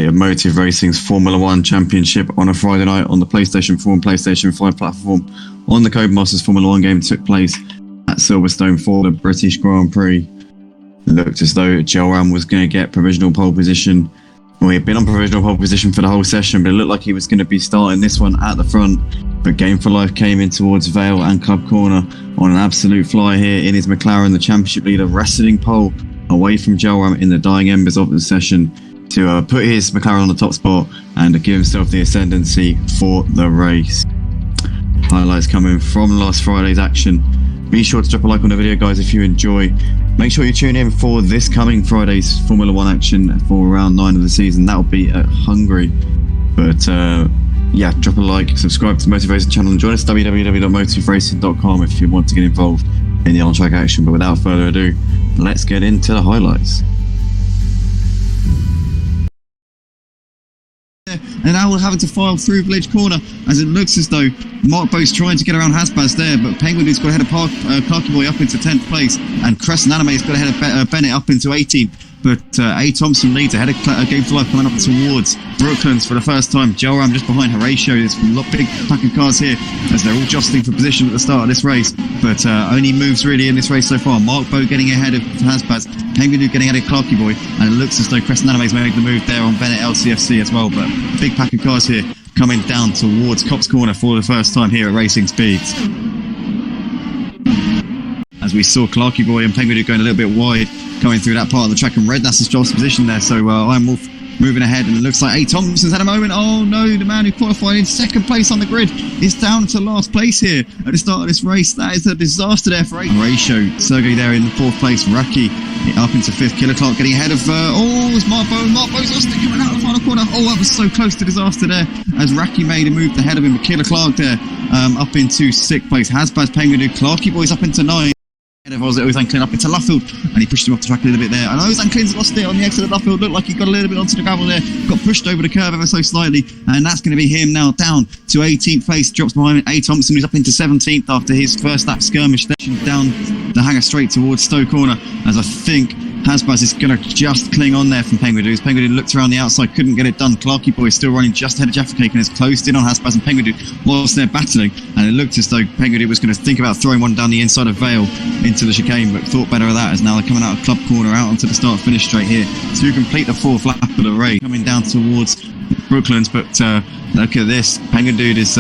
of Motive Racing's Formula One Championship on a Friday night on the PlayStation 4 and PlayStation 5 platform on the Codemasters Formula One game took place at Silverstone for the British Grand Prix. It looked as though Joram was going to get provisional pole position. Well, he had been on provisional pole position for the whole session, but it looked like he was going to be starting this one at the front. But Game for Life came in towards Vale and Club Corner on an absolute fly here in his McLaren, the championship leader, wrestling pole away from Joram in the dying embers of the session to put his McLaren on the top spot and to give himself the ascendancy for the race. Highlights coming from last Friday's action. Be sure to drop a like on the video, guys, if you enjoy. Make sure you tune in for this coming Friday's Formula One action for round 9 of the season. That'll be at Hungary. But yeah, drop a like, subscribe to the Motive Racing channel, and join us at www.motiveracing.com if you want to get involved in the on-track action. But without further ado, let's get into the highlights. And now we're having to file through Village Corner as it looks as though Mark Bo's trying to get around Hasbaz there, but Penguin has got ahead of Clarky Boy up into 10th place, and Crescent Anime's got ahead of Bennett up into 18th. But A. Thompson leads ahead of Game for Life coming up towards Brooklands for the first time. Joram just behind Horatio. There's a big pack of cars here as they're all jostling for position at the start of this race. But only moves really in this race so far. Mark Bo getting ahead of Hasbaz. Penguin getting ahead of Clarky Boy. And it looks as though Crescent Anime's made the move there on Bennett LCFC as well. But big pack of cars here coming down towards Cops Corner for the first time here at Racing Speeds. As we saw Clarky Boy and Penguin going a little bit wide coming through that part of the track, and Rednass has dropped position there, so I'm Wolf moving ahead, and it looks like A. Thompson's had a moment. Oh no, the man who qualified in second place on the grid is down to last place here at the start of this race. That is a disaster there for A. Ratio, Sergey there in the 4th place, Raki up into 5th, Killer Clark getting ahead of, it's Mark Bo. Mark Bo's lost it coming out of the final corner. Oh, that was so close to disaster there as Raki made a move ahead of him, but Killer Clark there up into 6th place. Hasbaz, Penguin, Clarky Boy's up into 9th. Ozan Clint up into Luffield, and he pushed him off the track a little bit there, and Ozan Clint's lost it on the exit of Luffield. Looked like he got a little bit onto the gravel there, got pushed over the curve ever so slightly, and that's going to be him now down to 18th place, drops behind A. Thompson, who's up into 17th after his first lap skirmish there, down the hanger straight towards Stowe Corner, as I think Hasbaz is going to just cling on there from Penguin. Penguin looked around the outside, couldn't get it done. Clarky Boy is still running just ahead of Jaffa Cake and has closed in on Hasbaz, and Penguin whilst they're battling, and it looked as though Penguin was going to think about throwing one down the inside of Vale into the chicane, but thought better of that, as now they're coming out of Club Corner out onto the start-finish straight here to complete the 4th lap of the race, coming down towards Brooklands. But look at this, Penguin is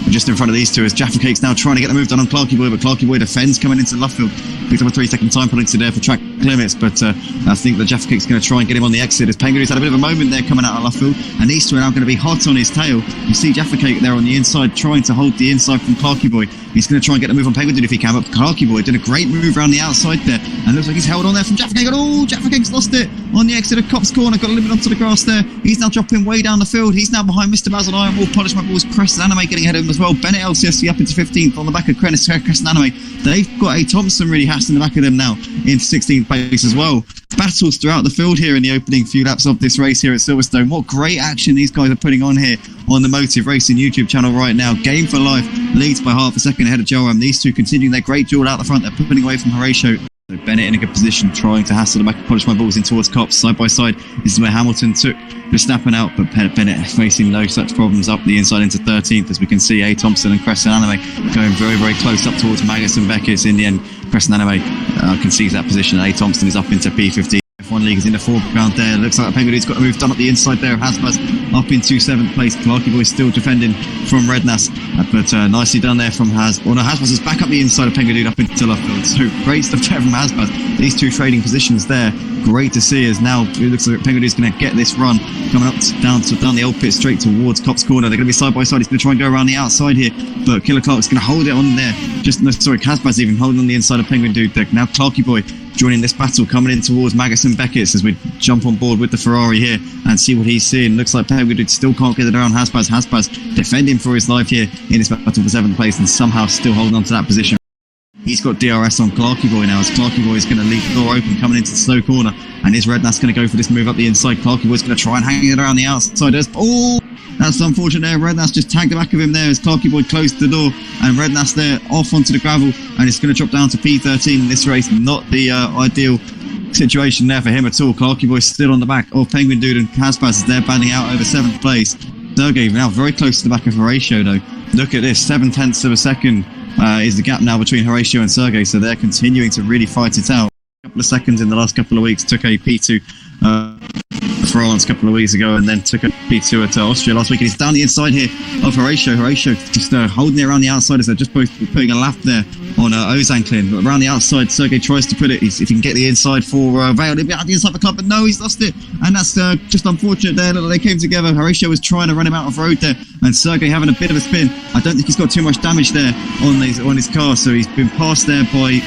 just in front of these two as Jaffa Cake's now trying to get the move done on Clarky Boy, but Clarky Boy defends coming into Luffield. Picked up a 3-second time penalty there for track limits, but I think that Jaffa Cake's going to try and get him on the exit as Penguin's had a bit of a moment there coming out of Luffield, and these two are now going to be hot on his tail. You see Jaffa Cake there on the inside trying to hold the inside from Clarky Boy. He's going to try and get the move on Penguin if he can, but Clarky Boy did a great move around the outside there, and looks like he's held on there from Jaffa Cake. Oh, Jaffa Cake's lost it on the exit of Cops Corner, got a little bit onto the grass there. He's now dropping way down the field. He's now behind Mr. Basil Iron Wall, Punishment Balls, Crescent Anime getting ahead of him as well. Bennett LCSC up into 15th on the back of Crescent Anime. They've got A. Thompson really hassling the back of them now into 16th place as well. Battles throughout the field here in the opening few laps of this race here at Silverstone. What great action these guys are putting on here on the Motive Racing YouTube channel right now. Game for Life leads by half a second ahead of Joram. These two continuing their great duel out the front. They're putting away from Horatio. So Bennett in a good position, trying to hassle the back and polish my balls in towards Cops. Side by side, this is where Hamilton took Verstappen out, but Bennett facing no such problems up the inside into 13th, as we can see A. Thompson and Crescent Anime going very, very close up towards Magus and Beckett's. In the end, Crescent Anime concedes that position. A. Thompson is up into P15. F1 League is in the foreground there. Looks like Penguin's got a move done up the inside there. Hasbaz up into 7th place. Clarky Boy still defending from Rednass, but nicely done there from Has. Oh no, Hasbaz is back up the inside of Penguin up into Luffield. So great stuff there from Hasbaz. These two trading positions there. Great to see, as now it looks like Penguin is going to get this run coming up down the old pit straight towards Cops Corner. They're going to be side by side. He's going to try and go around the outside here, but Killer Clark's going to hold it on there. Hasbaz even holding on the inside of Penguin Dude there. Now Clarky Boy joining this battle, coming in towards Magus and Beckett's as we jump on board with the Ferrari here and see what he's seeing. Looks like Penguin Dude still can't get it around Hasbaz. Hasbaz defending for his life here in this battle for 7th place and somehow still holding on to that position. He's got DRS on Clarky Boy now, as Clarky Boy is going to leave the door open coming into the Stowe Corner, and his Rednass going to go for this move up the inside. Clarky Boy's going to try and hang it around the outside. That's unfortunate there. Rednass just tagged the back of him there as Clarky Boy closed the door, and Rednass there off onto the gravel, and it's going to drop down to P13 in this race. Not the ideal situation there for him at all. Clarky Boy still on the back of Penguin Dude, and Hasbaz is there banding out over 7th place. Sergey now very close to the back of Horatio though. Look at this, 7/10 of a second is the gap now between Horatio and Sergey, so they're continuing to really fight it out. A couple of seconds in the last couple of weeks, took a P2 France a couple of weeks ago, and then took a P2 at Austria last week. And he's down the inside here of Horatio. Horatio just holding it around the outside as they're just both putting a lap there on Ozanklin. But around the outside, Sergey tries to put it. If he can get the inside for Vale, he'll be out the inside of the club, but no, he's lost it. And that's just unfortunate there that they came together. Horatio was trying to run him out of road there, and Sergey having a bit of a spin. I don't think he's got too much damage there on his car, so he's been passed there by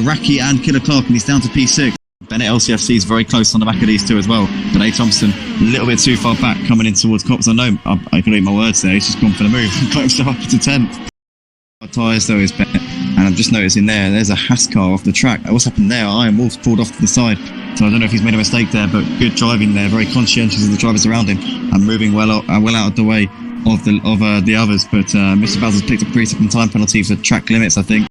Raki and Killer Clark, and he's down to P6. Bennett LCFC is very close on the back of these two as well, but A. Thompson a little bit too far back coming in towards Cops. I know I can eat my words there, he's just gone for the move and got himself up to 10th. Tyres though is Bennett, and I'm just noticing there's a Haas car off the track. What's happened there? Iron Wolf's pulled off to the side, so I don't know if he's made a mistake there, but good driving there, very conscientious of the drivers around him and moving well out of the way of the others. But Mr. Bazzel's picked up a 3-second time penalty for track limits, I think,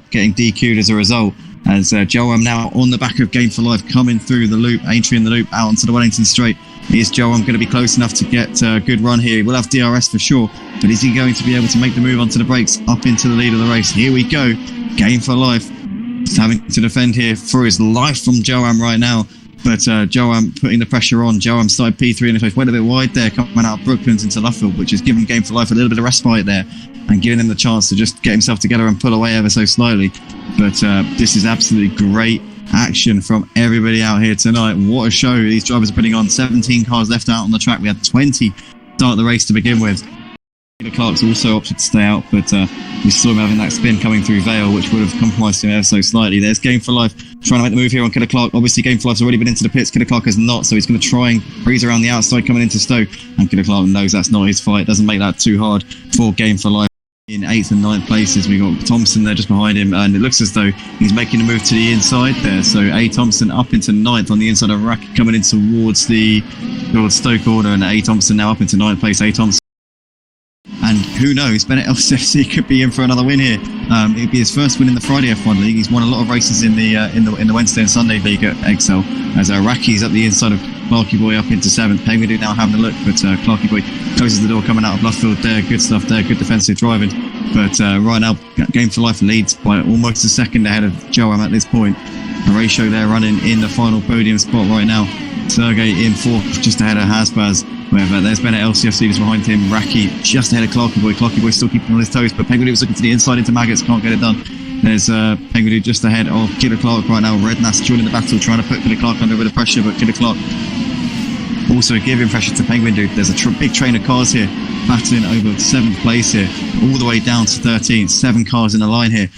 getting DQ'd as a result. As Joam now on the back of Game for Life, coming through the loop, entering the loop out onto the Wellington Straight. Is Joam going to be close enough to get a good run here? He will have DRS for sure, but is he going to be able to make the move onto the brakes up into the lead of the race? Here we go, Game for Life. He's having to defend here for his life from Joam right now, but Joam putting the pressure on. Joam started P3 and went a bit wide there, coming out of Brooklands into Luffield, which has given Game for Life a little bit of respite there and giving him the chance to just get himself together and pull away ever so slightly. But this is absolutely great action from everybody out here tonight. What a show these drivers are putting on. 17 cars left out on the track. We had 20 start the race to begin with. Peter Clark's also opted to stay out, but we saw him having that spin coming through Vale, which would have compromised him ever so slightly. There's Game for Life trying to make the move here on Killer Clark. Obviously, Game for Life's already been into the pits. Killer Clark has not, so he's going to try and breeze around the outside coming into Stowe. And Killer Clark knows that's not his fight. Doesn't make that too hard for Game for Life. In 8th and 9th places, we got Thompson there just behind him, and it looks as though he's making a move to the inside there. So A. Thompson up into 9th on the inside of Rack, coming in towards Stowe corner, and A. Thompson now up into 9th place. A. Thompson, and who knows, Bennett LCFC could be in for another win here. It'd be his first win in the Friday F1 League. He's won a lot of races in the Wednesday and Sunday League at Excel. As Racky's up the inside of Clarky Boy up into 7th. Penguin Dude now having a look, but Clarky Boy closes the door coming out of Luffield there. Good stuff there, good defensive driving. But right now, Game for Life leads by almost a second ahead of Joam at this point. Horatio there running in the final podium spot right now. Sergey in 4th, just ahead of Hasbaz. There's Bennett LCFC just behind him. Raki just ahead of Clarky Boy. Clarky Boy still keeping on his toes, but Penguin Dude was looking to the inside into Maggots, can't get it done. There's Penguin Dude just ahead of Killer Clark right now. Rednass joining the battle, trying to put Killer Clark under a bit of pressure, but Killer Clark also giving pressure to Penguin Dude. There's a big train of cars here, battling over 7th place here, all the way down to 13th. 7 cars in the line here,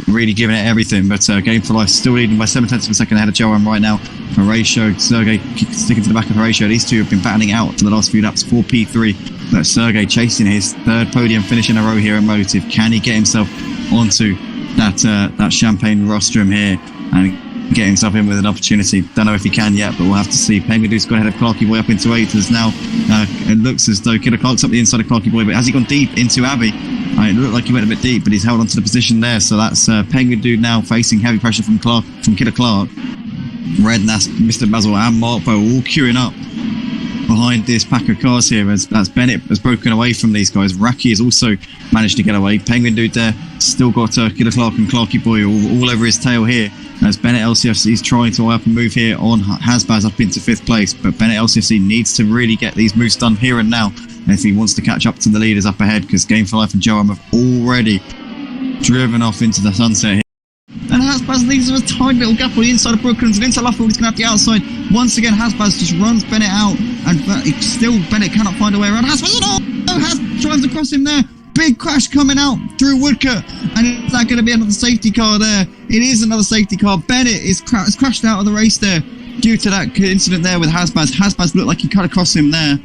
really giving it everything. But Game for Life still leading by 7/10 of a second ahead of Joam right now. Horatio, Sergey sticking to the back of Horatio. These two have been battling out for the last few laps for P3. But Sergey chasing his 3rd podium finish in a row here at Motive. Can he get himself onto that champagne rostrum here and get himself in with an opportunity? Don't know if he can yet, but we'll have to see. Penguin Dude's got ahead of Clarky Boy up into 8th. As now it looks as though Killer Clark's up the inside of Clarky Boy, but has he gone deep into Abbey? It looked like he went a bit deep, but he's held onto the position there. So that's Penguin Dude now facing heavy pressure from Killer Clark. Rednass, Mr. Basil and Mark Bow all queuing up behind this pack of cars here as Bennett has broken away from these guys. Raki has also managed to get away. Penguin Dude there still got Killer Clark and Clarky Boy all over his tail here as Bennett LCFC is trying to up and move here on Hasbaz up into 5th place, but Bennett LCFC needs to really get these moves done here and now if he wants to catch up to the leaders up ahead, because Game for Life and Joam have already driven off into the sunset here. And Hasbaz leaves a tiny little gap on the inside of Brooklands, and into Luffield he's going to have the outside. Once again, Hasbaz just runs Bennett out, and still Bennett cannot find a way around. Hasbaz, drives across him there. Big crash coming out through Woodcote, and is that going to be another safety car there? It is another safety car. Bennett is crashed out of the race there due to that incident there with Hasbaz. Hasbaz looked like he cut across him there.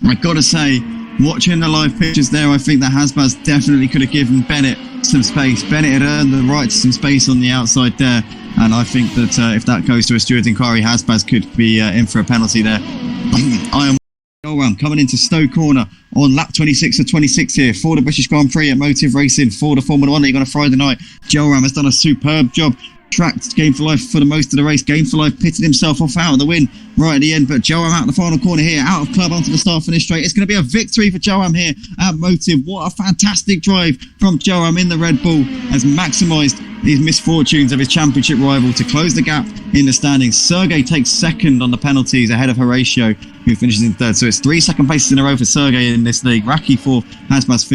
I gotta say, watching the live pictures there, I think that Hasbaz definitely could have given Bennett some space. Bennett had earned the right to some space on the outside there, and I think that if that goes to a steward's inquiry, Hasbaz could be in for a penalty there. I am around coming into Stowe corner on lap 26 of 26 here for the British Grand Prix at Motive Racing for the Formula 1 League on a Friday night. Joe Ram has done a superb job tracked Game for Life for the most of the race. Game for Life pitted himself off out of the win right at the end, but Joam out in the final corner here, out of club onto the start finish straight. It's going to be a victory for Joam here at Motive. What a fantastic drive from Joam in the Red Bull, has maximised these misfortunes of his championship rival to close the gap in the standings. Sergey takes second on the penalties ahead of Horatio, who finishes in third. So it's 3 second places in a row for Sergey in this league. Raki for Hazmas